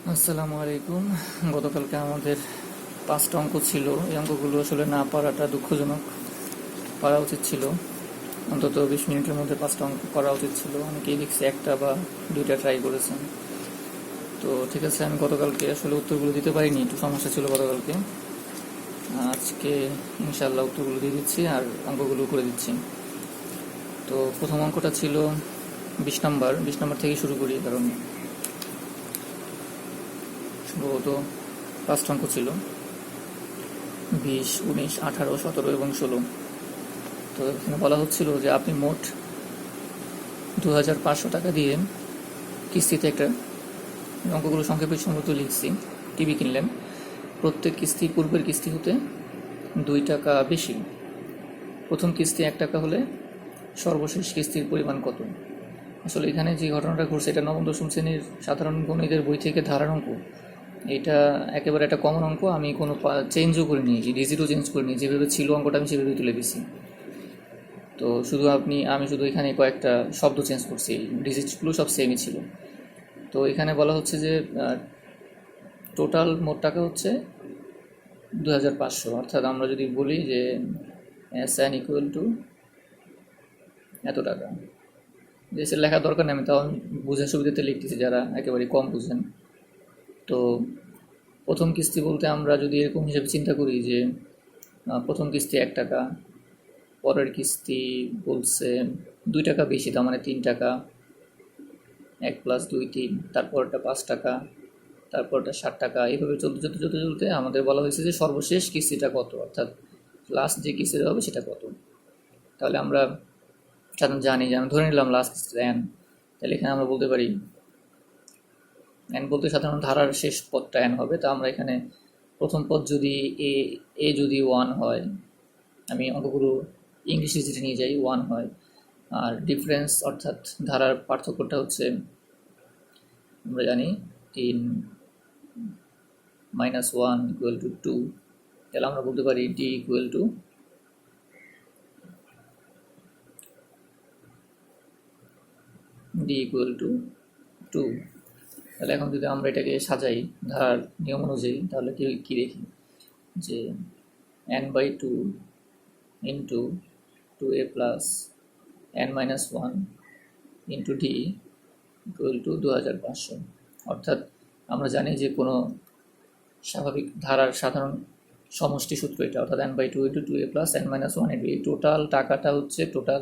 আসসালামু আলাইকুম। গতকালকে আমাদের 5টা অঙ্ক ছিল। এই অঙ্কগুলো আসলে না পারাটা দুঃখজনক। পারা উচিত ছিল, অন্তত 20 মিনিটের মধ্যে 5টা অঙ্ক করা উচিত ছিল। অনেকেই দেখছি একটা বা দুইটা ট্রাই করেছেন। তো ঠিক আছে, আমি গতকালকে আসলে উত্তরগুলো দিতে পারিনি, একটু সমস্যা ছিল গতকালকে। আজকে ইনশাআল্লাহ উত্তরগুলো দিয়ে দিচ্ছি আর অঙ্কগুলো করে দিচ্ছি। তো প্রথম অঙ্কটা ছিল 20 নাম্বার। 20 নাম্বার থেকে শুরু করি, কারণ সম্ভবত 5টা অঙ্ক ছিল: 20, 19, 18, 17 এবং 16। তো এখানে বলা হচ্ছিল যে আপনি মোট 2500 টাকা দিয়ে কিস্তিতে একটা, অঙ্কগুলো সংক্ষেপে সম্ভবত লিখছি, টিভি কিনলেন। প্রত্যেক কিস্তি পূর্বের কিস্তি হতে 2 টাকা বেশি। প্রথম কিস্তি 1 টাকা হলে সর্বশেষ কিস্তির পরিমাণ কত? আসলে এখানে যে ঘটনাটা ঘটছে এটা নবম দশম শ্রেণীর সাধারণ গণিতের বই থেকে ধারার অঙ্ক। এটা একেবারে একটা কমন অঙ্ক, আমি কোনো চেঞ্জও করিনি, ডিজিটও চেঞ্জ করিনি, যেভাবে ছিল অঙ্কটা আমি সেভাবেই তুলে দিছি। তো শুধু আমি শুধু এখানে কয়েকটা শব্দ চেঞ্জ করছি, ডিজিটগুলো সব সেমই ছিল। তো এখানে বলা হচ্ছে যে টোটাল মোট টাকা হচ্ছে 2500। অর্থাৎ আমরা যদি বলি যে এস এন ইকুয়াল টু এত টাকা, যে সে লেখার দরকার নেই, আমি তাও আমি বোঝার সুবিধাতে লিখতেছি যারা একেবারে কম বুঝেন। তো প্রথম কিস্তি বলতে আমরা যদি এরকম হিসেবে চিন্তা করি যে প্রথম কিস্তি 1 টাকা, পরের কিস্তি বলছে 2 টাকা বেশি, তার মানে 3 টাকা, 1 + 2 3, তারপরটা 5 টাকা, তারপরটা 7 টাকা, এইভাবে চলতে চলতে চলতে চলতে আমাদের বলা হয়েছে যে সর্বশেষ কিস্তিটা কত, অর্থাৎ লাস্ট যে কিস্তিটা হবে সেটা কত। তাহলে আমরা সাধারণত জানি যে আমি ধরে নিলাম লাস্ট কিস্তিটা এন, তাহলে এখানে আমরা বলতে পারি এন বলতে সাধারণত ধারার শেষ পদটা এন হবে। তা আমরা এখানে প্রথম পদ যদি এ এ যদি 1 হয়, আমি অঙ্কগুলো ইংলিশে যেটা নিয়ে যাই, 1 হয়। আর ডিফারেন্স অর্থাৎ ধারার পার্থক্যটা হচ্ছে আমরা জানি 3 - 1 = 2। তাহলে আমরা বলতে পারি D equal to D equal to 2। তাহলে এখন যদি আমরা এটাকে সাজাই ধারার নিয়ম অনুযায়ী, তাহলে কি কি দেখি যে n/2 into 2a plus n-1 into D equal to 2500। অর্থাৎ আমরা জানি যে কোনো স্বাভাবিক ধারার সাধারণ সমষ্টি সূত্র এটা, অর্থাৎ n/2 into 2a plus n-1 into এই টোটাল টাকাটা হচ্ছে টোটাল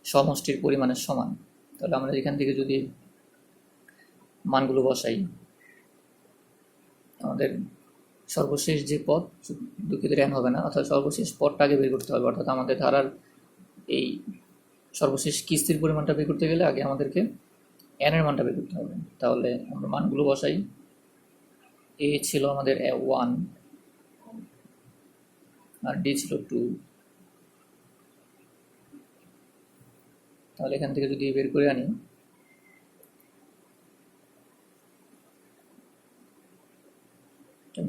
সমষ্টির পরিমাণের সমান। তাহলে আমরা এখান থেকে যদি মানগুলো বসাই, আমাদের সর্বশেষ যে পদ, দুঃখিত n হবে না, অর্থাৎ সর্বশেষ পদটা আগে বের করতে হবে। অর্থাৎ আমাদের ধারার এই সর্বশেষ কিস্তির পরিমাণটা বের করতে গেলে আগে আমাদেরকে n এর মানটা বের করতে হবে। তাহলে আমরা মানগুলো বসাই। এ ছিল আমাদের 1 আর ডি ছিল 2। তাহলে এখান থেকে যদি বের করে আনি,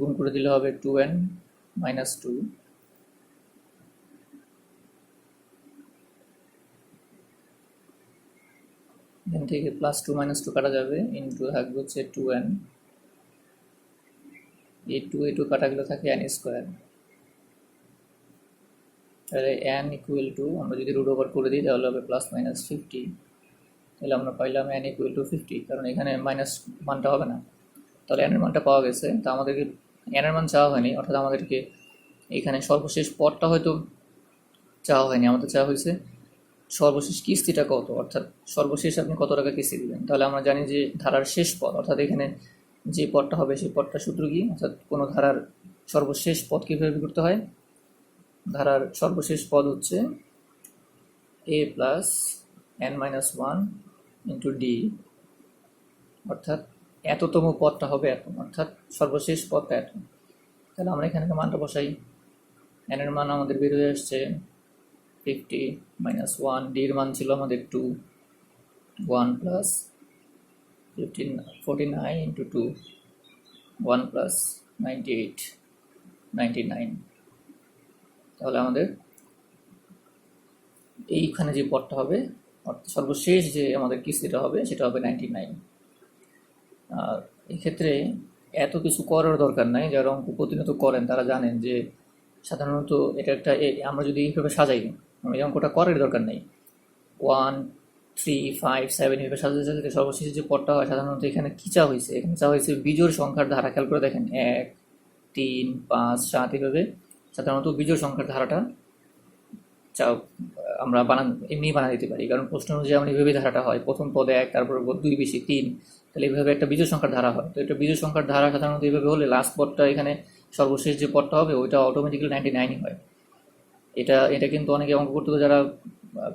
গুণ করে দিলে হবে 2n - 2। এখান থেকে +2 - 2 কাটা যাবে, ইন্টু থাকবে হচ্ছে 2n। এই 2 কাটা গেলে থাকে n²। তাহলে n ইকুয়াল টু আমরা যদি রুট ওভার করে দিই তাহলে হবে +-50। তাহলে আমরা পাইলাম n ইকুয়াল টু 50, কারণ এখানে মাইনাস মানটা হবে না। তাহলে n এর মানটা পাওয়া গেছে। তা আমাদেরকে n এর মান চাওয়া হয়নি, অর্থাৎ আমাদেরকে এখানে সর্বশেষ পদটা হয়তো চাওয়া হয়নি, আমাদের চাওয়া হয়েছে সর্বশেষ কিস্তিটা কত, অর্থাৎ সর্বশেষ আপনি কত টাকা কিস্তি দিবেন। তাহলে আমরা জানি যে ধারার শেষ পদ, অর্থাৎ এখানে যে পদটা হবে সেই পদটা সূত্র কি, অর্থাৎ কোনো ধারার সর্বশেষ পদ কীভাবে বের করতে হয়, ধারার সর্বশেষ পদ হচ্ছে a plus n-1 into D, অর্থাৎ এততম পদটা হবে এত, অর্থাৎ সর্বশেষ পদটা এত। তাহলে আমরা এখানে মানটা বসাই। n এর মান আমাদের বের হয়ে আসছে 50 - 1, ডি এর মান ছিল আমাদের 2, 1 প্লাস 49 ইন্টু 2, 1 প্লাস 98, 99। তাহলে আমাদের এইখানে যে পদটা হবে, অর্থাৎ সর্বশেষ যে আমাদের কিস্তিটা হবে সেটা হবে 99। আর এক্ষেত্রে এত কিছু করার দরকার নাই। যারা অঙ্ক প্রতিনিয়ত করেন তারা জানেন যে সাধারণত এটা একটা আমরা যদি এইভাবে সাজাই, এই অঙ্কটা করার দরকার নেই। 1, 3, 5, 7 এভাবে সাজাতে সাজাতে সর্বশেষে যে পদটা হয় সাধারণত এখানে কী চা হয়েছে, এখানে চা হয়েছে বিজোড় সংখ্যার ধারা। খেয়াল করে দেখেন 1, 3, 5, 7 এভাবে সাধারণত বিজোড় সংখ্যার ধারাটা চাও আমরা এমনি বানা দিতে পারি, কারণ প্রশ্ন অনুযায়ী আমরা এভাবে ধারাটা হয়, প্রথম পদে 1, তারপর পদ 2 বেশি 3, তাহলে এইভাবে একটা বিজোড় সংখ্যার ধারা হয়। তো এটা বিজোড় সংখ্যার ধারা সাধারণত এইভাবে হলে লাস্ট পদটা এখানে সর্বশেষ যে পদটা হবে ওইটা অটোমেটিক্যালি 99ই হয়। এটা এটা কিন্তু অনেকে অঙ্ক করতে তো যারা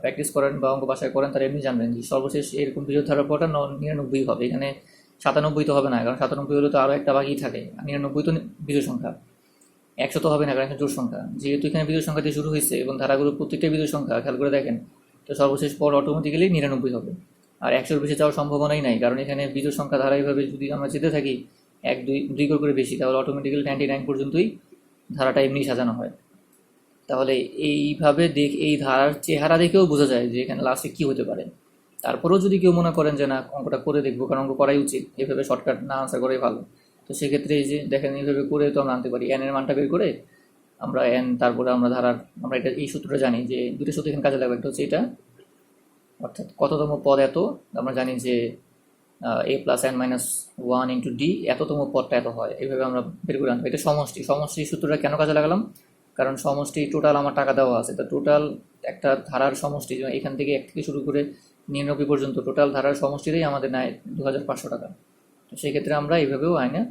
প্র্যাকটিস করেন বা অঙ্ক বাসায় করেন তারা এমনি জানবেন যে সর্বশেষ এরকম বিজোড় ধারার পরটা 99 হবে। এখানে 97 তো হবে না, কারণ 97 হলে তো আরও একটা বাকি থাকে। 99 তো বিজোড় সংখ্যা, 100 তো হবে না কারণ জোড় সংখ্যা। যেহেতু এখানে বিজোড় সংখ্যা দিয়ে শুরু হয়েছে এবং ধারাগুলো প্রত্যেকটা বিজোড় সংখ্যা, খেয়াল করে দেখেন, তো সর্বশেষ পদ অটোমেটিক্যালি 99 হবে। আর 100-র বেশি যাওয়ার সম্ভাবনাই নাই, কারণ এখানে বিজোড় সংখ্যা ধারা এইভাবে যদি আমরা যেতে থাকি 1, 2 করে বেশি, তাহলে অটোমেটিক্যালি 99 পর্যন্তই ধারাটা এমনি সাজানো হয়। তাহলে এইভাবে এই ধারার চেহারা দেখেও বোঝা যায় যে এখানে লাস্টে কী হতে পারে। তারপরেও যদি কেউ মনে করেন যে না অঙ্কটা করে দেখবো, কারণ অঙ্ক করাই উচিত, এভাবে শর্টকাট না আনসার করাই ভালো, তো সেক্ষেত্রে এই যে দেখেন এইভাবে করে তো আমরা আনতে পারি। এন এর মানটা বের করে আমরা এন, তারপরে আমরা ধারার আমরা এটা এই সূত্রটা জানি যে দুটো সূত্র এখানে কাজে লাগবে। একটা হচ্ছে এটা, অর্থাৎ কততম পদ এত, আমরা জানি যে a+n-1 × d, এততম পদটা এত হয়, এইভাবে আমরা বের করে আনতে পারি। এটা সমষ্টি সূত্রটা কেন কাজে লাগালাম, কারণ সমষ্টি টোটাল আমার টাকা দেওয়া আছে, তো টোটাল একটা ধারার সমষ্টি এখান থেকে 1 থেকে শুরু করে 99 পর্যন্ত টোটাল ধারার সমষ্টিতেই আমাদের নেয় 2500 টাকা। তো সেই ক্ষেত্রে আমরা এইভাবেও আইনে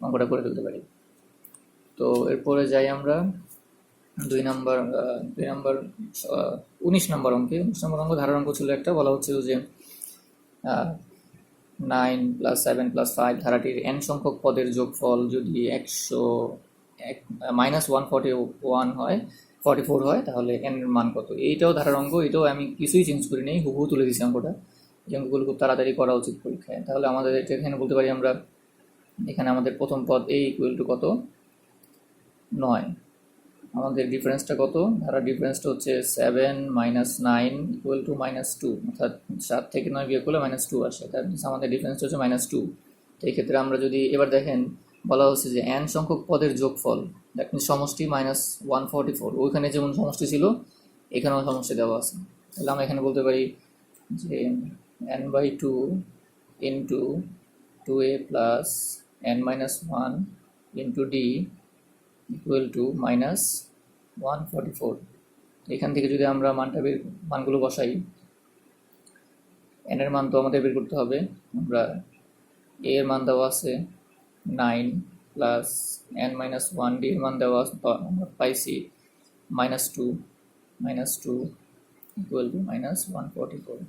অঙ্কটা করে ফেলতে পারি। তো এরপরে যাই আমরা 19 নম্বর অঙ্কে। 19 নম্বর অঙ্ক ধারার অঙ্ক ছিল একটা, বলা হচ্ছিল যে 9 + 7 + 5 ধারাটির n সংখ্যক পদের যোগফল যদি 141 হয়, 44 হয়, তাহলে n এর মান কত। এইটাও ধারার অঙ্ক, এটাও আমি কিছুই চেঞ্জ করি নেই, হুবহু তুলে দিয়েছি অঙ্কটা। এই অঙ্কগুলো খুব তাড়াতাড়ি করা উচিত পরীক্ষায়। তাহলে আমাদের এটা এখানে বলতে পারি আমরা, এখানে আমাদের প্রথম পদ a = কত, 9। আমাদের ডিফারেন্সটা কত, ধারার ডিফারেন্সটা হচ্ছে 7 - 9 = -2, অর্থাৎ 7 থেকে 9 বিয়োগ করলে -2 আসে। তার আমাদের ডিফারেন্সটা হচ্ছে -2। তো এই ক্ষেত্রে আমরা যদি এবার দেখেন, বলা হচ্ছে যে n সংখ্যক পদের যোগফল, দ্যাট মিনস সমষ্টি -144, ওইখানে যেমন সমষ্টি ছিল এখানেও সমষ্টি দেওয়া আছে। তাহলে আমরা এখানে বলতে পারি যে n/2 × 2a + n-1 × d = -144। এখান থেকে যদি আমরা মানগুলো বসাই, n এর মান তো আমাদের বের করতে হবে। আমরা a এর মান দেওয়া আছে 9 + n-1, d এর মান দেওয়া আমরা পাইছি -2 = -144।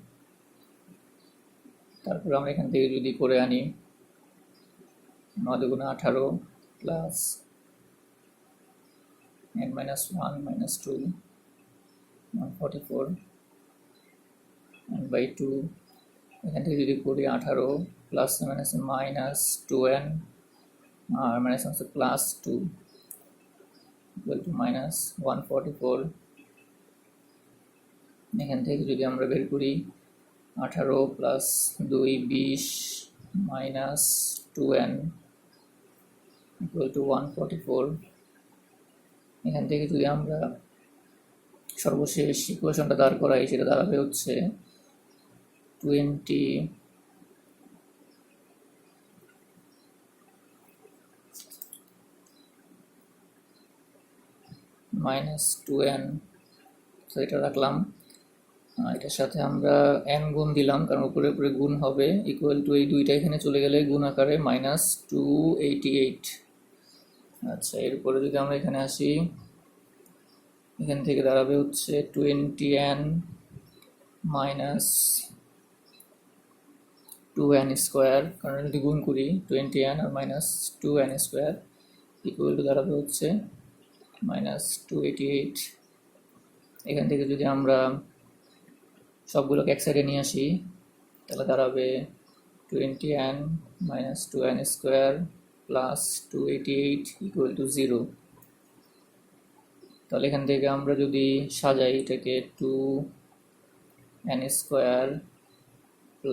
তারপর আমরা এখান থেকে যদি করে আনি 9 × 18 + n-1 - 2 144 n/2, এখান থেকে যদি করি 18 + -2n আর -2 = -144। এখান থেকে যদি আমরা বের করি 18 + 2 20 -2n = 144। এখান থেকে যদি আমরা সর্বশেষ ইকুয়েশনটা দাঁড় করাই, সেটা দাঁড়াবে হচ্ছে 20 - 2n। তো এটা রাখলাম, এটার সাথে আমরা n গুণ দিলাম, কারণ উপরে উপরে গুণ হবে, = এই দুইটা এখানে চলে গেলে গুণ আকারে -288। আচ্ছা, এরপরে যদি আমরা এখানে আসি, এখান থেকে দাঁড়াবে হচ্ছে 20n - 2n², কারণ যদি গুণ করি 20n আর -2n² = দাঁড়াবে হচ্ছে -288। এখান থেকে যদি আমরা সবগুলোকে এক সাইডে নিয়ে আসি, তাহলে দাঁড়াবে 20n - 2n² + 288 = 0। তাহলে এখান থেকে আমরা যদি সাজাই এটাকে 2n² +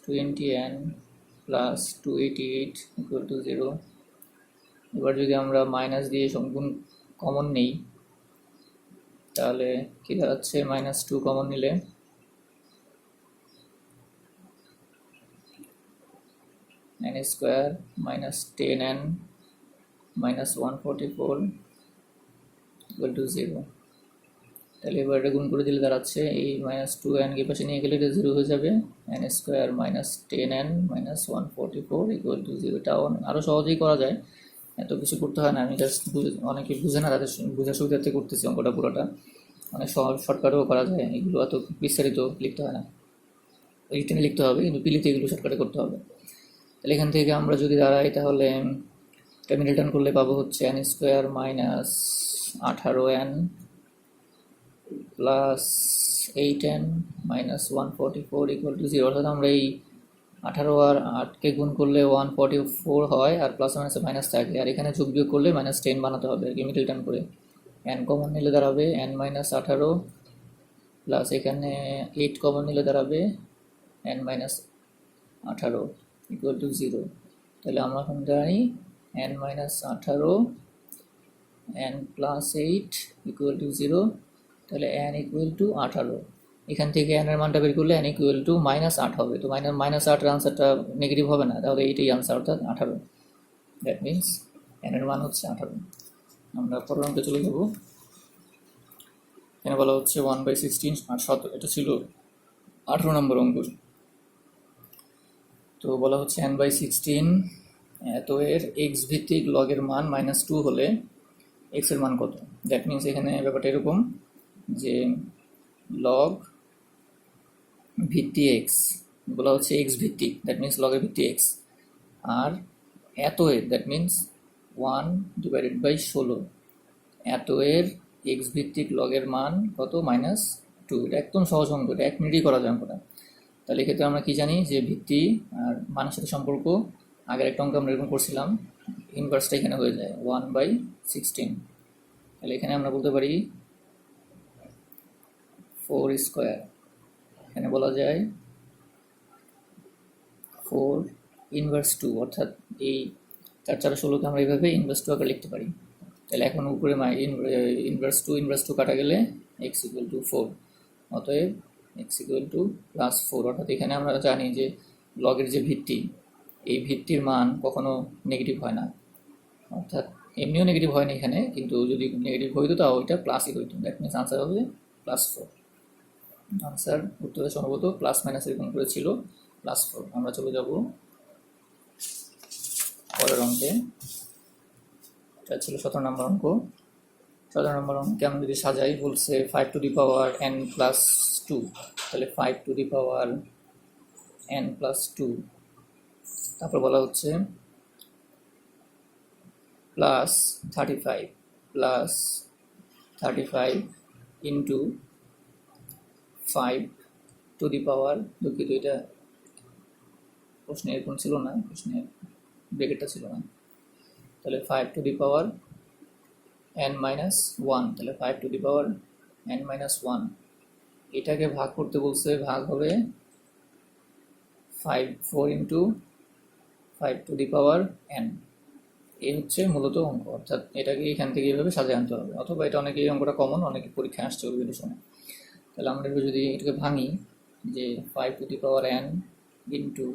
20n plus 288 equal to 0। এবার যদি আমরা মাইনাস দিয়ে গুণ কমন নেই তাহলে কি দাঁড়াচ্ছে, -2 কমন নিলে n square minus 10n minus 144 equal to 0। তাহলে এবার এটা গুণ করে দিলে দাঁড়াচ্ছে এই -2n কে পাশে নিয়ে গেলে এটা 0 হয়ে যাবে, n square minus 10n minus 144 equal to 0। এটাও আরও সহজেই করা যায়, এত কিছু করতে হয় না। আমি জাস্ট অনেকে বুঝে না, তাদের বোঝার সুবিধার্থে করতেছি অঙ্কটা পুরোটা। অনেক সহজ শর্টকাটেও করা যায়, এগুলো এত বিস্তারিত লিখতে হয় না, রিটেনে লিখতে হবে, কিন্তু পিলিতে এগুলো শর্টকাটে করতে হবে। তাহলে এখান থেকে আমরা যদি দাঁড়াই তাহলে এটা মিডল করলে পাবো হচ্ছে n square minus 18n plus 8n minus 144 equal to 0। অর্থাৎ আমরা এই 18 আর 8কে গুণ করলে 144 হয়, আর প্লাস মাইনাসে মাইনাস থাকে, আর এখানে যোগ বিয়োগ করলে -10 বানাতে হবে আর কি, মিডল টার্ম করে। n কমন নিলে দাঁড়াবে n মাইনাস 18 প্লাস এখানে 8 কমন নিলে দাঁড়াবে n মাইনাস 18 ইকুয়াল টু 0। তাহলে আমরা এখন জানি n minus 18 n plus 8 equal to 0। তাহলে n ইকুয়াল টু 18। এখান থেকে n এর মানটা বের করলে n ইকুয়াল টু -8 হবে। তো -8 আনসারটা নেগেটিভ হবে না, তাহলে এইটাই আনসার, অর্থাৎ 18। দ্যাট মিনস n এর মান হচ্ছে 18। আমরা পরের অঙ্কে চলে যাব। এখানে বলা হচ্ছে 1/16 আর 17, এটা ছিল 18 নম্বর অঙ্ক। তো বলা হচ্ছে n/16 এত এর x ভিত্তিক লগের মান -2 হলে x এর মান কত। দ্যাট মিনস এখানে ব্যাপারটা এরকম যে লগ ভিত্তি x বলা হচ্ছে x ভিত্তিক, দ্যাট মিনস লগের ভিত্তি x, আর এত এর দ্যাট মিনস 1/16 এত এর x ভিত্তিক লগের মান কত, -2। এটা একদম সহজ অঙ্ক, এটা 1 মিনিটই করা যায় অঙ্কটা। তাহলে এক্ষেত্রে আমরা কি জানি যে ভিত্তি আর মানের সাথে সম্পর্ক, আগের একটা অঙ্ক আমরা এরকম করছিলাম, ইনভার্সটা এখানে হয়ে যায় 1/16। তাহলে এখানে আমরা বলতে পারি 4 স্কোয়ার, এখানে বলা যায় 4 ইনভার্স 2, অর্থাৎ এই 4×4=16কে আমরা এইভাবে ইনভার্স 2 আকারে লিখতে পারি। তাহলে এখন উপরে ইনভার্স 2 কাটা গেলে x ইকুয়াল টু 4, অতএব x ইকুয়াল টু +4। অর্থাৎ এখানে আমরা জানি যে লগের যে ভিত্তি, এই ভিত্তির মান কখনো নেগেটিভ হয় না, অর্থাৎ এমনিও নেগেটিভ হয় না এখানে, কিন্তু যদি নেগেটিভ হইতো তাও ওইটা প্লাসই হইতো। দ্যাট মিনস আনসার হবে +4। আনসার উত্তরে সম্ভবত প্লাস মাইনাস এরকম করে ছিল, +4। আমরা চলে যাব পরের অঙ্কে। এটা ছিল 17 নম্বর অঙ্ক। 17 নম্বর অঙ্কে আমরা যদি সাজাই, বলছে 5 to the power n plus 2। তাহলে 5 to the power n plus 2, তারপর বলা হচ্ছে প্লাস 35 ইন্টু 5 টু দি পাওয়ার, দুঃখিত এটা প্রশ্নে এরকম ছিল না, প্রশ্নের ব্রেকেটটা ছিল না। তাহলে 5 to the power n minus 1, তাহলে 5 to the power n minus 1, এটাকে ভাগ করতে বলছে, ভাগ হবে 4 into 5 to the power n। এই হচ্ছে মূলত অঙ্ক, অর্থাৎ এটাকে এখান থেকে এইভাবে সাজিয়ে আনতে হবে, অথবা এটা অনেকে এই অঙ্কটা কমন, অনেকে পরীক্ষায় আসছে বিভিন্ন সময়। তাহলে আমরা যদি এটাকে ভাঙি, যে 5 to the power n into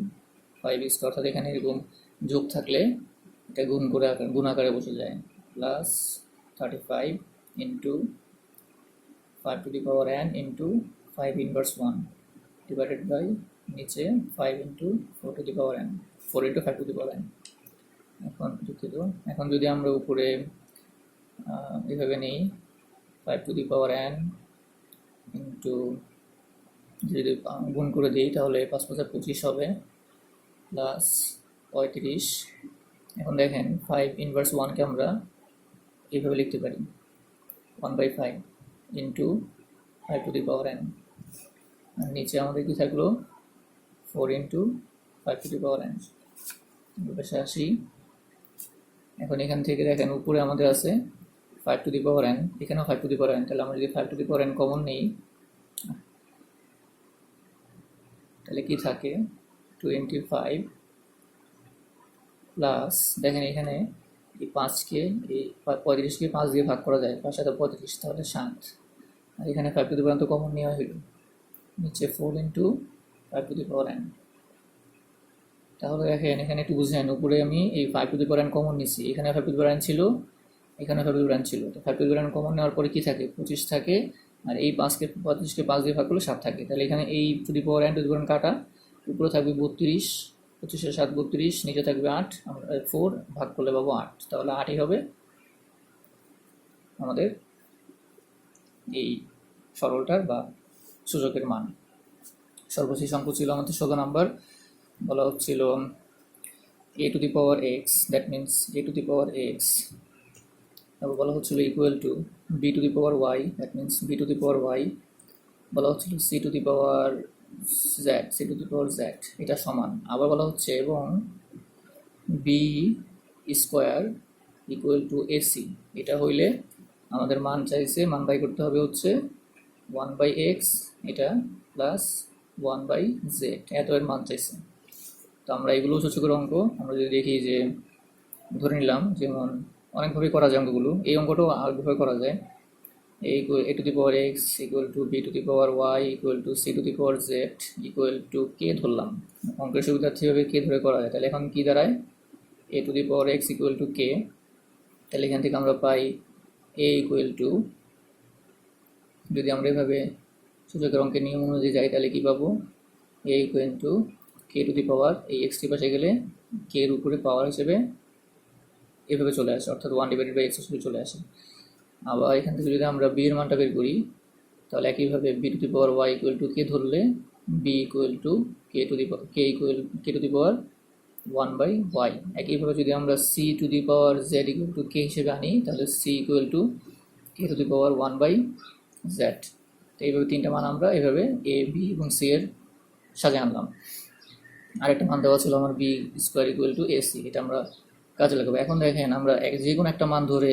5 square, অর্থাৎ এখানে এরকম যোগ থাকলে এটা গুণ আকারে বসে যায়, plus 35 into 5 to the power n into 5 inverse 1 divided by নিচে 5 into 4 to the power n, 4 into 5 to the power n। এখন যদি আমরা উপরে এভাবে নিই, 5 to the power n into, যদি গুণ করে দিই তাহলে 5 5 25 হবে, প্লাস 35। এখন দেখেন 5 ইনভার্স 1কে আমরা এইভাবে লিখতে পারি 1/5 into 5 to the power n, আর নিচে আমাদের কি থাকলো 4 into 5 to the power n। পাশে আসি, এখন এখান থেকে দেখেন উপরে আমাদের আছে 5 টু দি পাওয়ার n, এখানেও 5 টু দি পাওয়ার n। তাহলে আমরা যদি 5 to the power n common নেই, তাহলে কি থাকে 25 প্লাস দেখেন এখানে এই 5কে এই 35কে 5 দিয়ে ভাগ করা যায়, 5 সাথে 35, তাহলে 7। আর এখানে 5 টু দি পাওয়ার তো কমন নেওয়া হইল, নিচে 4 into 5 to the power n। তাহলে দেখেন এখানে একটু বুঝেন, উপরে আমি এই 5 to the power n common নিছি, এখানে 5 টু দি পাওয়ার n ছিল, এখানে 5 টু দি পাওয়ার n ছিল, তো 5 to the power n common নেওয়ার পরে কি থাকে, 25 থাকে, আর এই 5কে 35কে 5 দিয়ে ভাগ করলে 7 থাকে। তাহলে এখানে এই two the power n two the power n কাটা, উপরে থাকবে 32, 25 7 32, নিচে থাকবে 8, আমরা 4 ভাগ করলে পাবো 8, তাহলে 8ই হবে আমাদের এই সরলটার বা সূচকের মান। সর্বশেষ অঙ্ক ছিল আমাদের 16 নাম্বার, বলা হচ্ছিল a two the power x, that means a two the power x, তারপর বলা হচ্ছিল equal to b two the power y, that means b two the power y, বলা হচ্ছিল c two the power z, c two the power z, এটা সমান। আবার বলা হচ্ছে এবং b square equal to ac, এটা হইলে আমাদের মান চাইছে, মান বাই করতে হবে হচ্ছে 1/x এটা প্লাস 1/z, এত এর মান চাইছে। তো আমরা এগুলো সূচকের অঙ্ক আমরা যদি দেখি যে ধরে নিলাম, যেমন অনেকভাবে করা যায় অঙ্কগুলো, এই অঙ্কটাও আরেকভাবে করা যায়। a two the power x equal to b two the power y equal to c two the power z equal to k ধরলাম। অঙ্কের সুবিধার্থে হবে k ধরে করা যায়। তাহলে এখন কি দাঁড়ায়, a two the power x equal to k, তাহলে এখান থেকে আমরা পাই a ইকুয়াল টু, যদি আমরা এভাবে সূচকের অঙ্কের নিয়ম অনুযায়ী যাই তাহলে কি পাবো, a equal to k to the power, এই এক্সটি পাশে গেলে k এর উপরে পাওয়ার হিসেবে এভাবে চলে আসে, অর্থাৎ 1/x হিসেবে চলে আসে। আবার এখান থেকে যদি আমরা b এর মানটা বের করি, তাহলে একইভাবে b two the power y equal to k ধরলে b equal to k to the power 1/y। একইভাবে যদি আমরা c two the power z equal to k হিসেবে আনি, তাহলে c equal to k to the power 1/z। তো এইভাবে তিনটা মান আমরা এভাবে a, b এবং c এর সাজে আনলাম। আরেকটা মান দেওয়া ছিল আমার b square equal to ac, এটা আমরা কাজে লাগাবো। এখন দেখেন আমরা যে কোনো একটা মান ধরে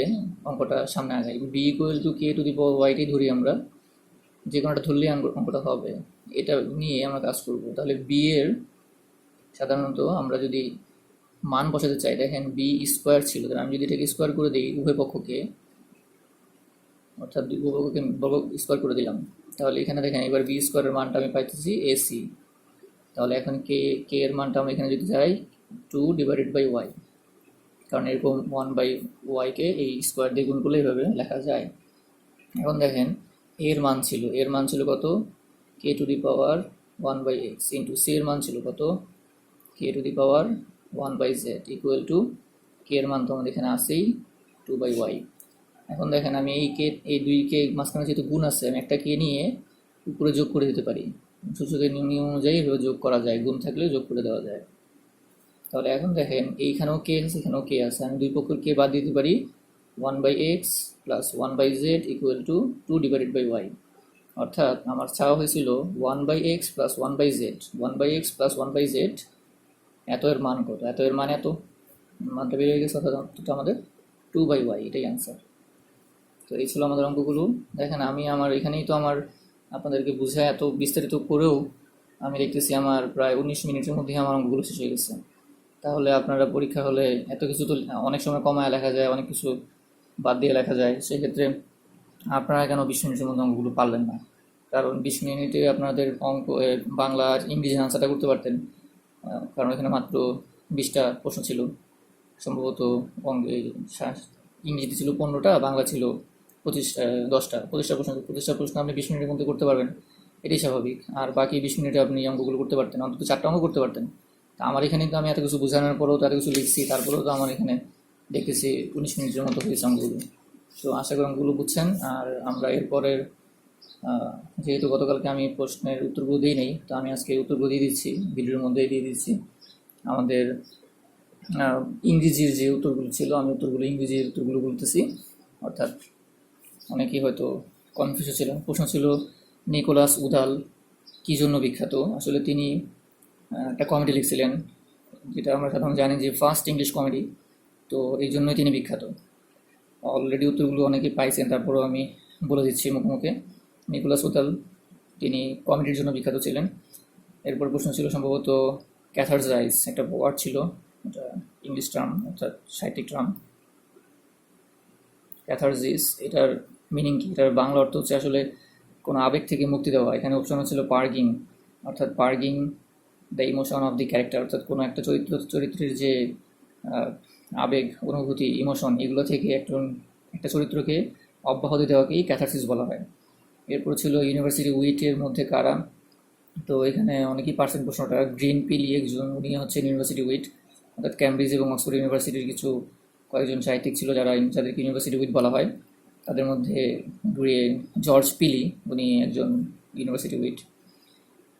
অঙ্কটা সামনে আগাই, b equal to k to the power y টি ধরি, আমরা যে কোনো একটা ধরলেই অঙ্কটা হবে, এটা নিয়ে আমরা কাজ করব। তাহলে b এর সাধারণত আমরা যদি মান বসাতে চাই, দেখেন b স্কোয়ার ছিল, তাহলে আমি যদি এটাকে স্কোয়ার করে দিই উভয় পক্ষকে, অর্থাৎ উভয় পক্ষকে বর্গ স্কোয়ার করে দিলাম, তাহলে এখানে দেখেন এবার b স্কোয়ারের মানটা আমি পাইতেছি ac। তাহলে এখন k এর মানটা আমি এখানে যদি যাই 2/y, কারণ এরকম 1/y কে এই স্কোয়ার দিয়ে গুণ করলে এইভাবে লেখা যায়। এখন দেখেন এর মান ছিল কত, k to the power 1/x into c এর মান ছিল কত, k to the power 1/z equal to k এর মান তো আমাদের এখানে আছেই 2/y। এখন দেখেন আমি এই দুই কে মাঝখানে যেহেতু গুণ আছে, আমি একটা কে নিয়ে উপরে যোগ করে দিতে পারি, সূচকের নিয়ম অনুযায়ী এভাবে যোগ করা যায়, গুণ থাকলে যোগ করে দেওয়া যায়। তাহলে এখন দেখেন এইখানেও কে আছে, এখানেও কে আছে, আমি দুই পক্ষের কে বাদ দিতে পারি, 1/x plus 1/z equal to 2/y। অর্থাৎ আমার চাওয়া হয়েছিল 1/x plus 1/z, 1/x plus 1/z, এত এর মান কত, এত এর মান এত, মানটা বেরিয়ে গেছে, অর্থাৎ আমাদের 2/y, এটাই অ্যান্সার। তো এই ছিল আমাদের অঙ্কগুলো। দেখেন আমি আমার এখানেই তো আমার আপনাদেরকে বুঝায় এত বিস্তারিত করেও আমি দেখতেছি আমার প্রায় 19 মিনিটের মধ্যেই আমার অঙ্কগুলো শেষ হয়ে গেছে। তাহলে আপনারা পরীক্ষা হলে এত কিছু তো অনেক সময় কমায় লেখা যায়, অনেক কিছু বাদ দিয়ে লেখা যায়, সেক্ষেত্রে আপনারা কেন 20 মিনিটের মধ্যে অঙ্কগুলো পারলেন না? কারণ 20 মিনিটে আপনাদের অঙ্ক বাংলা আর ইংরেজি আনসারটা করতে পারতেন, কারণ এখানে মাত্র 20টা প্রশ্ন ছিল সম্ভবত। ইংরেজিতে ছিল 15টা, বাংলা ছিল 25টা প্রশ্ন আপনি 20 মিনিটের মধ্যে করতে পারবেন, এটাই স্বাভাবিক। আর বাকি 20 মিনিটে আপনি অঙ্কগুলো করতে পারতেন, অন্তত 4টা অঙ্ক করতে পারতেন। তা আমার এখানে তো আমি এত কিছু বোঝানোর পরেও তো এত কিছু লিখছি, তারপরেও তো আমার এখানে দেখতেছি 19 মিনিটের মতো হয়েছে অঙ্কগুলো। তো আশা করি অঙ্কগুলো বুঝছেন। আর আমরা এরপরের যেহেতু গতকালকে আমি প্রশ্নের উত্তরগুলো দিই নেই, তো আমি আজকে উত্তরগুলো দিয়ে দিচ্ছি, ভিডিওর মধ্যেই দিয়ে দিচ্ছি। আমাদের ইংরেজির যে উত্তরগুলো ছিল, আমি ইংরেজির উত্তরগুলো বলতেছি, অর্থাৎ অনেকেই হয়তো কনফিউজ ছিলেন। প্রশ্ন ছিল নিকোলাস উদাল কী জন্য বিখ্যাত? আসলে তিনি একটা কমেডি লিখছিলেন, যেটা আমরা সাধারণত জানি যে ফার্স্ট ইংলিশ কমেডি, তো এই জন্যই তিনি বিখ্যাত। অলরেডি উত্তরগুলো অনেকেই পাইছেন, তারপরেও আমি বলে দিচ্ছি মুখে। নিকোলাস উদাল তিনি কমেডির জন্য বিখ্যাত ছিলেন। এরপর প্রশ্ন ছিল সম্ভবত ক্যাথারজাইজ, একটা ওয়ার্ড ছিল, এটা ইংলিশ টার্ম, অর্থাৎ সাহিত্যিক টার্ম। ক্যাথারজিস, এটার মিনিং কি? এটার বাংলা অর্থ হচ্ছে আসলে কোনো আবেগ থেকে মুক্তি দেওয়া। এখানে অপশন হচ্ছিল পার্গিং, অর্থাৎ purging the emotion of the character, অর্থাৎ কোনো একটা চরিত্রের যে আহ, আবেগ, অনুভূতি, ইমোশন, এগুলো থেকে একটা চরিত্রকে অব্যাহতি দেওয়াকেই ক্যাথারসিস বলা হয়। এরপর ছিল ইউনিভার্সিটি উইটের মধ্যে কারা। তো এখানে অনেকেই পার্সেন্ট প্রশ্নটা। গ্রিন পিলি একজন, উনি হচ্ছেন ইউনিভার্সিটি উইট, অর্থাৎ ক্যামব্রিজ এবং অক্সফোর্ড ইউনিভার্সিটির কিছু কয়েকজন সাহিত্যিক ছিল যাদেরকে ইউনিভার্সিটি উইট বলা হয়। তাদের মধ্যে জর্জ পিলি, উনি একজন ইউনিভার্সিটি উইট।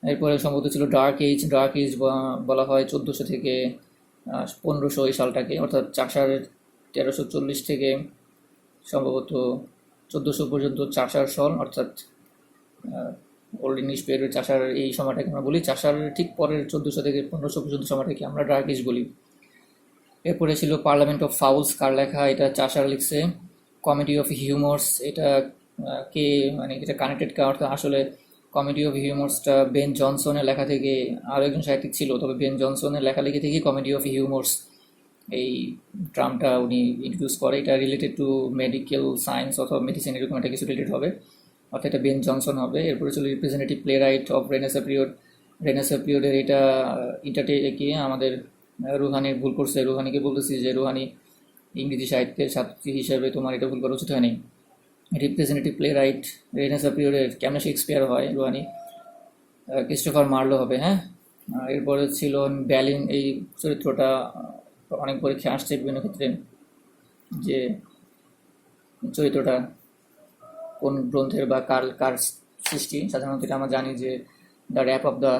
এরপরে সম্ভবত ছিল ডার্ক এজ। ডার্ক এজ বলা হয় 1400 থেকে 1500 এই সালটাকে, অর্থাৎ চাষার 1340 থেকে সম্ভবত 1400 পর্যন্ত চাষার সল, অর্থাৎ ওল্ড ইংলিশ পিরিয়ডের চাষার এই সময়টাকে আমরা বলি। চাষার ঠিক পরের 1400 থেকে 1500 পর্যন্ত সময়টাকে আমরা ডার্ক এজ বলি। এরপরে ছিল পার্লামেন্ট অফ ফাউলস, কার লেখা? এটা চাষার লিখছে। কমেডি অফ হিউমার্স, এটা কে, মানে এটা কানেক্টেড কার? অর্থাৎ আসলে কমেডি অফ হিউমার্সটা বেন জনসনের লেখা থেকে, আরও একজন সাহিত্যিক ছিল, তবে বেন জনসনের লেখালেখি থেকেই কমেডি অফ হিউমার্স এই টার্মটা উনি ইন্ট্রোডিউস করে। এটা রিলেটেড টু মেডিকেল সায়েন্স অথবা মেডিসিন, এরকম একটা কিছু রিলেটেড হবে, অর্থাৎ এটা বেন জনসন হবে। এরপরে ছিল representative play right of Renaissance period. Renaissance পিরিয়ডের এটা কি আমাদের রুহানির ভুল করছে। রুহানিকে বলতেছি যে রুহানি ইংরেজি সাহিত্যের ছাত্রী হিসেবে তোমার এটা ভুল করা উচিত হয়নি। রিপ্রেজেন্টেটিভ প্লে রাইট রেনেসা পিরিয়ডের কেমন শেক্সপিয়ার হয় রুহানি, ক্রিস্টোফার মার্লো হবে। হ্যাঁ, এরপরে ছিল ব্যালিন, এই চরিত্রটা অনেক পরীক্ষা আসছে বিভিন্ন ক্ষেত্রে, যে চরিত্রটা কোন গ্রন্থের বা কার কার সৃষ্টি। সাধারণত এটা আমরা জানি যে the rape of the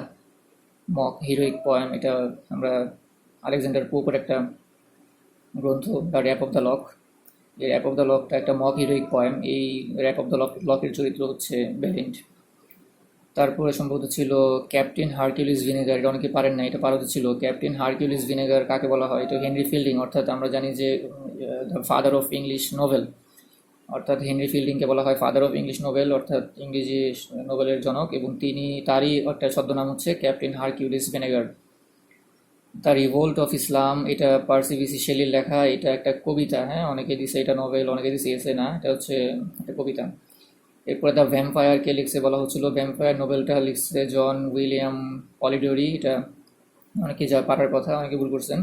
mock heroic poem, এটা আমরা আলেকজান্ডার পোপের একটা গ্রন্থ, the rape of the lock. এই র্যাপ অফ দ্য লকটা একটা মক হিরোইক পয়েম। এই র্যাপ অফ দ্য লকের চরিত্র হচ্ছে ব্যালিন্ড। তারপরে সম্ভবত ছিল ক্যাপ্টেন হারকিউলিস ভিনেগার, এটা অনেকে পারেন না, এটা পারতে ছিল। ক্যাপ্টেন হারকিউলিস ভিনেগার কাকে বলা হয়? এটা হেনরি ফিল্ডিং, অর্থাৎ আমরা জানি যে the father of English novel, অর্থাৎ হেনরি ফিল্ডিংকে বলা হয় ফাদার অফ ইংলিশ নোবেল, অর্থাৎ ইংরেজি নোবেলের জনক, এবং তারই একটা ছদ্মনাম হচ্ছে Captain Hercules Vinegar. The revolt of Islam, এটা পার্সি বিসি শেলির লেখা, এটা একটা কবিতা। হ্যাঁ, অনেকে দিছে এটা নোবেল, অনেকে দিছে এসে, না, এটা হচ্ছে একটা কবিতা। এরপরে দ্য ভ্যাম্পায়ার কে লিখছে বলা হচ্ছিল? ভ্যাম্পায়ার নোবেলটা লিখছে জন উইলিয়াম পলিডোরি, এটা অনেকে যা পারার কথা, অনেকে ভুল করছেন।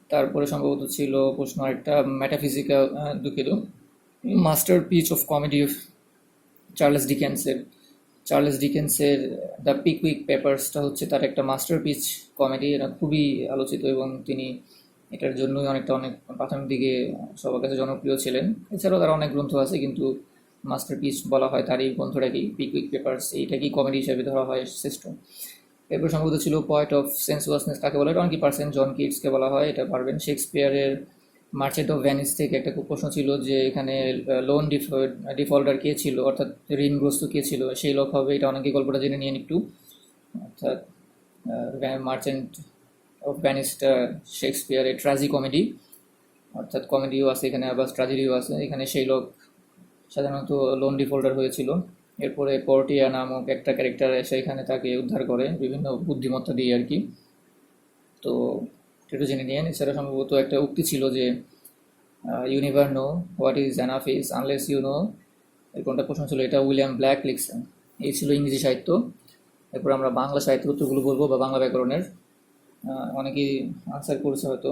তারপরে সম্ভবত ছিল প্রশ্ন একটা মেটাফিজিক্যাল, দুঃখিত, masterpiece of comedy of Charles ডিকেন্সের দ্য পিকউইক পেপারসটা হচ্ছে তার একটা মাস্টার পিচ কমেডি। এটা খুবই আলোচিত এবং তিনি এটার জন্যই অনেক প্রাথমিক দিকে সবার কাছে জনপ্রিয় ছিলেন। এছাড়াও তার অনেক গ্রন্থ আছে, কিন্তু মাস্টার পিচ বলা হয় তার এই গ্রন্থটাকেই, পিকউইক পেপারস, এইটাকেই কমেডি হিসেবে ধরা হয় শ্রেষ্ঠ। এরপর সম্ভবত ছিল পয়েন্ট অফ সেন্সুয়াসনেস কাকে বলা হয়? এটা অনেকেই পারছেন, জন কিটসকে বলা হয়, এটা পারবেন। শেক্সপিয়ারের মার্চেন্ট অফ ভ্যানিস থেকে একটা খুব প্রশ্ন ছিল যে এখানে লোন ডিফল্টার কে ছিল, অর্থাৎ ঋণগ্রস্ত কে ছিল? সেই লোক হবে। এটা অনেকেই গল্পটা জেনে নিয়ে একটু, অর্থাৎ মার্চেন্ট অফ ভ্যানিসটা শেক্সপিয়ারের ট্র্যাজি কমেডি, অর্থাৎ কমেডিও আছে এখানে, আবার ট্র্যাজেডিও আছে এখানে। সেই লোক সাধারণত লোন ডিফল্টার হয়েছিল। এরপরে পর্টিয়া নামক একটা ক্যারেক্টার এসে এখানে তাকে উদ্ধার করে বিভিন্ন বুদ্ধিমত্তা দিয়ে আর কি। তো একটু জেনে নিন। এছাড়া সম্ভবত একটা উক্তি ছিল যে you never know what is an office unless you know, এরকমটা প্রশ্ন ছিল, এটা উইলিয়াম ব্ল্যাক লিখছেন। এই ছিল ইংরেজি সাহিত্য। এরপর আমরা বাংলা সাহিত্যের উত্তরগুলো বলবো, বা বাংলা ব্যাকরণের। অনেকেই আনসার করেছে হয়তো।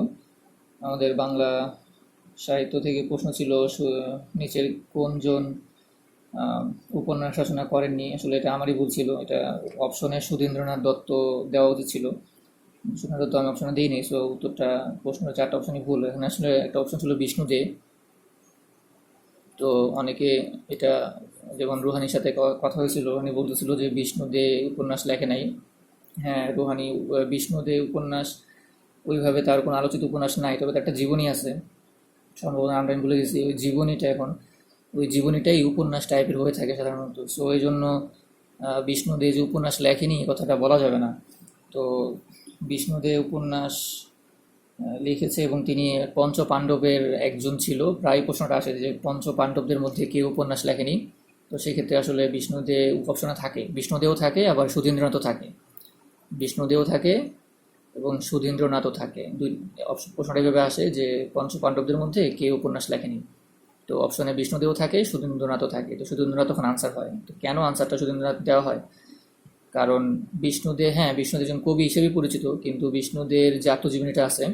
আমাদের বাংলা সাহিত্য থেকে প্রশ্ন ছিল নিচের কোনজন উপন্যাস রচনা করেননি? আসলে এটা আমারই ভুল ছিল, এটা অপশনে সুধীন্দ্রনাথ দত্ত দেওয়া উচিত ছিল। সুধীন্দ্রনাথ দত্ত আমি অপশনে দিইনি, সো উত্তরটা প্রশ্নের 4টা অপশনই ভুল। এখানে আসলে একটা অপশন ছিল বিষ্ণু দে। তো অনেকে এটা, যেমন রুহানির সাথে কথা হয়েছিল, রুহানি বলতেছিল যে বিষ্ণু দে উপন্যাস লেখে নাই। হ্যাঁ, রুহানি বিষ্ণু দে উপন্যাস ওইভাবে তার কোনো আলোচিত উপন্যাস নাই, তবে তার একটা জীবনী আছে, সম্ভবত আমরা ভুলে গেছি। ওই জীবনীটা এখন, ওই জীবনীটাই উপন্যাস টাইপের হয়ে থাকে সাধারণত। সো ওই জন্য বিষ্ণু দে যে উপন্যাস লেখেনি এই কথাটা বলা যাবে না। তো বিষ্ণু দে উপন্যাস লিখেছে এবং তিনি পঞ্চ পাণ্ডবের একজন ছিল। প্রায় প্রশ্নটা আসে যে পঞ্চ পাণ্ডবদের মধ্যে কেউ উপন্যাস লেখেনি। তো সেক্ষেত্রে আসলে বিষ্ণুদে অপশনে থাকে, বিষ্ণুদেও থাকে, আবার সুধীন্দ্রনাথও থাকে। বিষ্ণুদেও থাকে এবং সুধীন্দ্রনাথও থাকে। প্রশ্নটা এভাবে আসে যে পঞ্চ পাণ্ডবদের মধ্যে কে উপন্যাস লেখেনি। তো অপশনে বিষ্ণুদেও থাকে, সুধীন্দ্রনাথও থাকে। তো সুধীন্দ্রনাথ তখন আনসার হয়। তো কেন আনসারটা সুধীন্দ্রনাথ দেওয়া হয়? কারণ বিষ্ণুদে, হ্যাঁ, বিষ্ণুদে একজন কবি হিসেবে পরিচিত, কিন্তু বিষ্ণুদের যে আত্মজীবনীটা আছে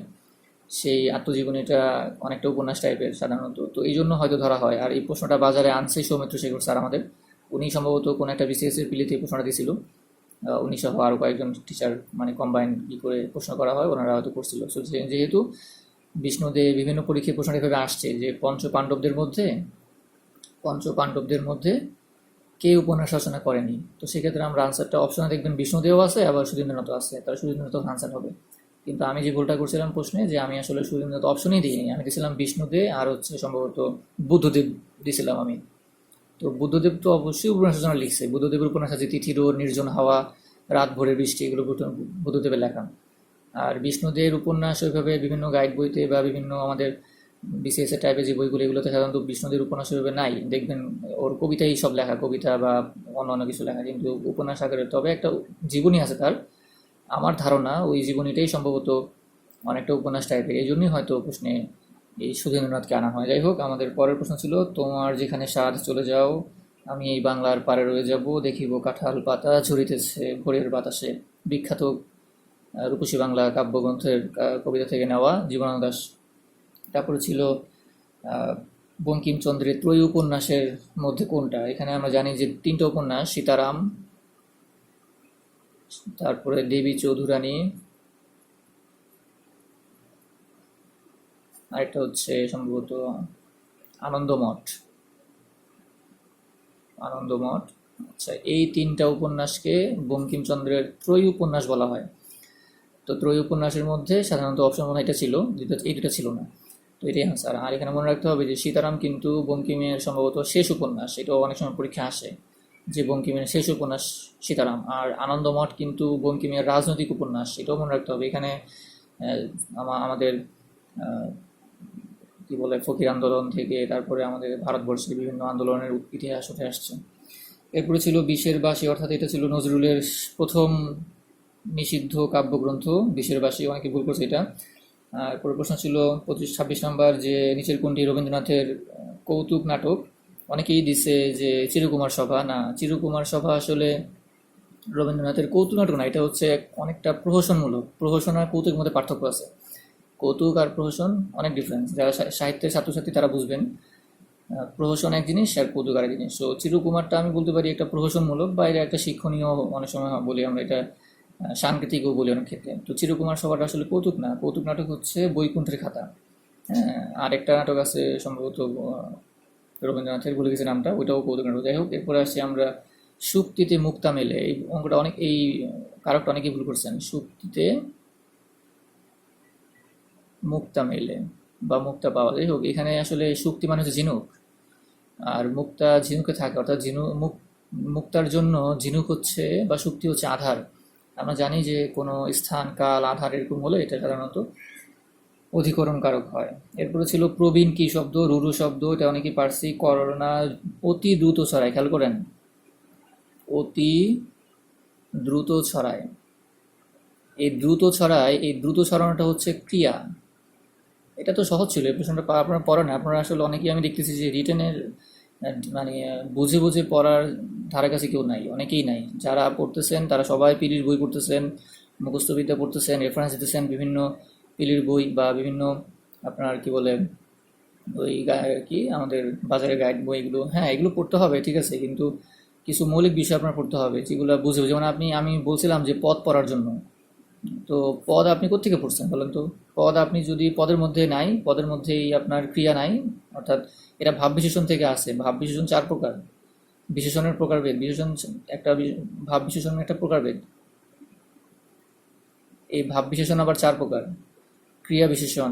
সেই আত্মজীবনীটা অনেকটা উপন্যাস টাইপের সাধারণত। তো এই জন্য হয়তো ধরা হয়। আর এই প্রশ্নটা বাজারে আনছে সৌমিত্র শেখর স্যার আমাদের। উনি সম্ভবত কোনো একটা বিসিএস এর পিলিতে প্রশ্নটা দিয়েছিল। উনি সহ আরও কয়েকজন টিচার মানে কম্বাইন করে প্রশ্ন করা হয়, ওনারা হয়তো করছিল। সো যেহেতু বিষ্ণুদে বিভিন্ন পরীক্ষায় প্রশ্ন এভাবে আসছে যে পঞ্চ পাণ্ডবদের মধ্যে কে উপন্যাস রচনা করেনি, তো সেক্ষেত্রে আমরা আনসারটা অপশনে দেখবেন বিষ্ণুদেও আছে, আবার সুধীন্দ্রনাথ আছে, তাহলে সুধীন্দ্রনাথ আনসার হবে। কিন্তু আমি যে ভুলটা করছিলাম প্রশ্নে, যে আমি আসলে সুধীন্দ্রনাথ অপশনই দিইনি, আমি দিয়েছিলাম বিষ্ণুদে আর সম্ভবত বুদ্ধদেব দিয়েছিলাম আমি। তো বুদ্ধদেব তো অবশ্যই উপন্যাস রচনা লিখছে। বুদ্ধদেবের উপন্যাস আছে তিথিরোর, নির্জন হাওয়া, রাত ভোরের বৃষ্টি, এগুলো বুদ্ধদেবের লেখা। আর বিষ্ণুদের উপন্যাস ওইভাবে বিভিন্ন গাইড বইতে বা বিভিন্ন আমাদের বিসিএস এর টাইপের যে বইগুলো, এগুলোতে সাধারণত বিষ্ণুদের উপন্যাস ওইভাবে নাই। দেখবেন ওর কবিতাই সব লেখা, কবিতা বা অন্য কিছু লেখা, কিন্তু উপন্যাস আকারে। তবে একটা জীবনী আছে তার, আমার ধারণা ওই জীবনীটাই সম্ভবত অনেকটা উপন্যাস টাইপের, এই জন্যই হয়তো প্রশ্নে এই সুধীন্দ্রনাথকে আনা হয়। যাই হোক, আমাদের পরের প্রশ্ন ছিল, তোমার যেখানে স্বাদ চলে যাও, আমি এই বাংলার পারে রয়ে যাব, দেখিব কাঁঠাল পাতা ঝরিতেছে ভোরের বাতাসে। বিখ্যাত রূপসী বাংলা কাব্যগ্রন্থের কবিতা থেকে নেওয়া, জীবনানন্দ দাশ। তারপরে ছিল বঙ্কিমচন্দ্রের ত্রয়ী উপন্যাসের মধ্যে কোনটা? এখানে আমরা জানি যে তিনটা উপন্যাস, সীতারাম, তারপরে দেবী চৌধুরানী, আরেকটা হচ্ছে সম্ভবত আনন্দমঠ। আনন্দমঠ, আচ্ছা, এই তিনটা উপন্যাসকে বঙ্কিমচন্দ্রের ত্রয়ী উপন্যাস বলা হয়। তো ত্রয়ী উপন্যাসের মধ্যে সাধারণত অপশন মনে হয় এটা ছিল, এই দুটা ছিল না। তো এটাই আনসার। আর এখানে মনে রাখতে হবে যে সীতারাম কিন্তু বঙ্কিমের সম্ভবত শেষ উপন্যাস, এটাও অনেক সময় পরীক্ষা আসে যে বঙ্কিমের শেষ উপন্যাস সীতারাম। আর আনন্দমঠ কিন্তু বঙ্কিমের রাজনৈতিক উপন্যাস, এটাও মনে রাখতে হবে। এখানে আমাদের কি বলে ফকির আন্দোলন থেকে তারপরে আমাদের ভারতবর্ষের বিভিন্ন আন্দোলনের ইতিহাস উঠে আসছে। এরপরে ছিল বিশের বাসী, অর্থাৎ এটা ছিল নজরুলের প্রথম নিষিদ্ধ কাব্যগ্রন্থ বিশের বাসী, অনেকে ভুল করছে এটা। এরপরে প্রশ্ন ছিল 26 নাম্বার, যে নিচের কোনটি রবীন্দ্রনাথের কৌতুক নাটক? অনেকেই দিছে যে চিরকুমার সভা। না, চিরকুমার সভা আসলে রবীন্দ্রনাথের কৌতুক নাটক না, এটা হচ্ছে অনেকটা প্রহসনমূলক। প্রহসন আর কৌতুকের মধ্যে পার্থক্য আছে। কৌতুক আর প্রহসন অনেক ডিফারেন্স, যারা সাহিত্যের ছাত্রছাত্রী তারা বুঝবেন। প্রহসন এক জিনিস আর কৌতুক আরেক জিনিস। তো চিরকুমারটা আমি বলতে পারি একটা প্রহসনমূলক, বা এটা একটা শিক্ষণীয়, অনেক সময় বলি আমরা এটা সাংকেতিকও বলি অনেক ক্ষেত্রে। তো চিরকুমার সভাটা আসলে কৌতুক না, কৌতুক নাটক হচ্ছে বৈকুণ্ঠের খাতা। হ্যাঁ, আরেকটা নাটক আছে সম্ভবত রবীন্দ্রনাথের, ভুলে গেছে নামটা, ওইটাও কৌতুক নাটক। যাই হোক, এরপরে আসছি আমরা সুক্তিতে মুক্তা মেলে। এই অঙ্কটা এই কারকটা অনেকেই ভুল করছেন। সুক্তিতে মুক্তা মেলে বা মুক্তা পাওয়া। যাই হোক, এখানে আসলে সুক্তি মানে হচ্ছে ঝিনুক, আর মুক্তা ঝিনুকে থাকে, অর্থাৎ মুক্তার জন্য ঝিনুক হচ্ছে বা সুক্তি হচ্ছে আধার। আমরা জানি যে কোনো স্থান কাল আধার এরকম হলে এটা সাধারণত অধিকরণ কারক হয়। এরপরে ছিল প্রবীণ কি শব্দ? রুরু শব্দ, এটা অনেকেই পারছি। করোনা অতি দ্রুত ছড়ায়, খেয়াল করেন, অতি দ্রুত ছড়ায়। এই দ্রুত ছড়ানোটা হচ্ছে ক্রিয়া। এটা তো সহজ ছিল, এই প্রশ্নটা আপনারা পড়েন না। আপনারা আসলে অনেকেই আমি দেখতেছি যে রিটেনের মানে বুঝে বুঝে পড়ার ধারে কাছে কেউ নাই, অনেকেই নাই। যারা পড়তেছেন তারা সবাই পিলির বই পড়তেছেন, মুখস্থবিদ্যা পড়তেছেন, রেফারেন্স দিতেছেন বিভিন্ন পিলির বই বা বিভিন্ন আপনার কি বলে ওই কি আমাদের বাজারের গাইড বই, এগুলো, হ্যাঁ, এগুলো পড়তে হবে, ঠিক আছে, কিন্তু কিছু মৌলিক বিষয় আপনার পড়তে হবে যেগুলো বুঝে। যেমন আমি বলছিলাম যে পদ পড়ার জন্য, তো পদ আপনি কোত্থেকে পড়ছেন বলেন তো? পদ আপনি যদি পদের মধ্যে নাই, পদের মধ্যেই আপনার ক্রিয়া নাই, অর্থাৎ এটা ভাব বিশেষণ থেকে আসে। ভাব বিশেষণ 4 প্রকার, বিশেষণের প্রকারভেদ, ভাব বিশেষণের একটা প্রকারভেদ। এই ভাব বিশেষণ আবার 4 প্রকার: ক্রিয়া বিশেষণ,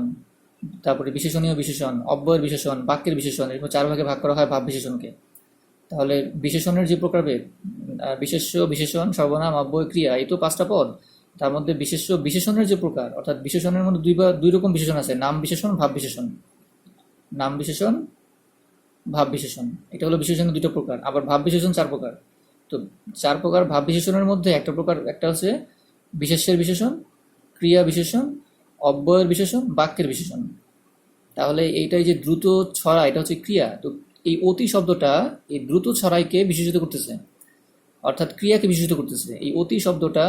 তারপরে বিশেষণীয় বিশেষণ, অব্যয়ের বিশেষণ, বাক্যের বিশেষণ, এরকম 4 ভাগে ভাগ করা হয় ভাব বিশেষণকে। তাহলে বিশেষণের যে প্রকারভেদ, বিশেষ্য, বিশেষণ, সর্বনাম, অব্যয়, ক্রিয়া, এই তো 5টা পদ। তার মধ্যে বিশেষণের যে প্রকার, অর্থাৎ বিশেষণের মধ্যে দুই রকম বিশেষণ আছে: নাম বিশেষণ, ভাব বিশেষণ। নাম বিশেষণ, ভাব বিশেষণ, এটা হলো বিশেষণের 2টা প্রকার। আবার ভাব বিশেষণ 4 প্রকার। তো 4 প্রকার ভাব বিশেষণের মধ্যে একটা হচ্ছে বিশেষ্যের বিশেষণ, ক্রিয়া বিশেষণ, অব্যয়ের বিশেষণ, বাক্যের বিশেষণ। তাহলে এইটাই যে দ্রুত ছড়া, এটা হচ্ছে ক্রিয়া। তো এই অতি শব্দটা এই দ্রুত ছড়াইকে বিশেষিত করতেছে, অর্থাৎ ক্রিয়াকে বিশেষিত করতেছে। এই অতি শব্দটা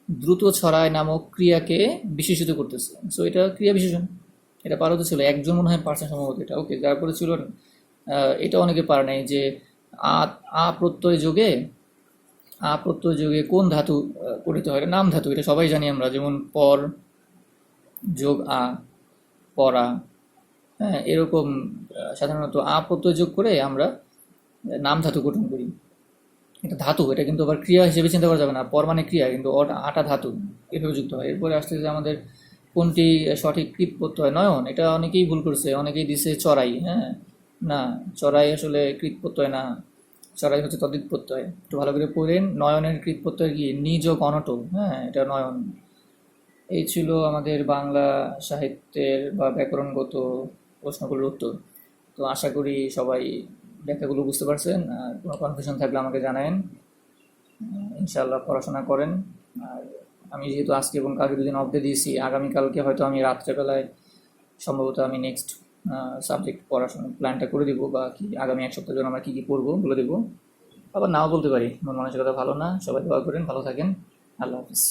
দ্রুত ছড়ায় নামক ক্রিয়াকে বিশেষিত করতেছে। সো এটা ক্রিয়া বিশেষণ। এটা পারতে ছিল একজন, মনে হয় পারছেন সম্ভবত এটা। ওকে, তারপরে ছিল এটা অনেকে পারে নাই যে আ আ প্রত্যয় যোগে, কোন ধাতু পড়িতে হয়? এটা নাম ধাতু, এটা সবাই জানি আমরা। যেমন পর যোগ পরা, হ্যাঁ, এরকম সাধারণত প্রত্যয় যোগ করে আমরা নাম ধাতু গঠন করি। এটা ধাতু, এটা কিন্তু আবার ক্রিয়া হিসেবে চিন্তা করা যাবে না। পর মানে ক্রিয়া, কিন্তু আটা ধাতু, এভাবে যুক্ত হয়। এরপরে আসতেছে আমাদের কোনটি সঠিক কৃত প্রত্যয়? নয়ন। এটা অনেকেই ভুল করছে, অনেকেই দিছে চড়াই। হ্যাঁ, না, চড়াই আসলে কৃত প্রত্যয় না, চড়াই হচ্ছে তদ্ধিত প্রত্যয়। একটু ভালো করে পড়েন, নয়নের কৃত প্রত্যয় কি? নিজ অনট। হ্যাঁ, এটা নয়ন। এই ছিল আমাদের বাংলা সাহিত্যের বা ব্যাকরণগত প্রশ্নগুলোর উত্তর। তো আশা করি সবাই ব্যাখ্যাগুলো বুঝতে পারছেন। আর কোনো কনফিউশন থাকলে আমাকে জানায়েন। ইনশাআল্লাহ পড়াশোনা করেন। আর আমি যেহেতু আজকে এবং কালকে দুদিন অফ ডে দিয়েছি, আগামীকালকে হয়তো আমি রাত্রেবেলায় সম্ভবত আমি নেক্সট সাবজেক্ট পড়াশোনার প্ল্যানটা করে দিব, বা কি আগামী এক সপ্তাহের জন্য আমরা কী কী পড়বো বলে দেবো। আবার নাও বলতে পারি, মন মানসিকতা ভালো না। সবাই দোয়া করেন, ভালো থাকেন। আল্লাহ হাফিজ।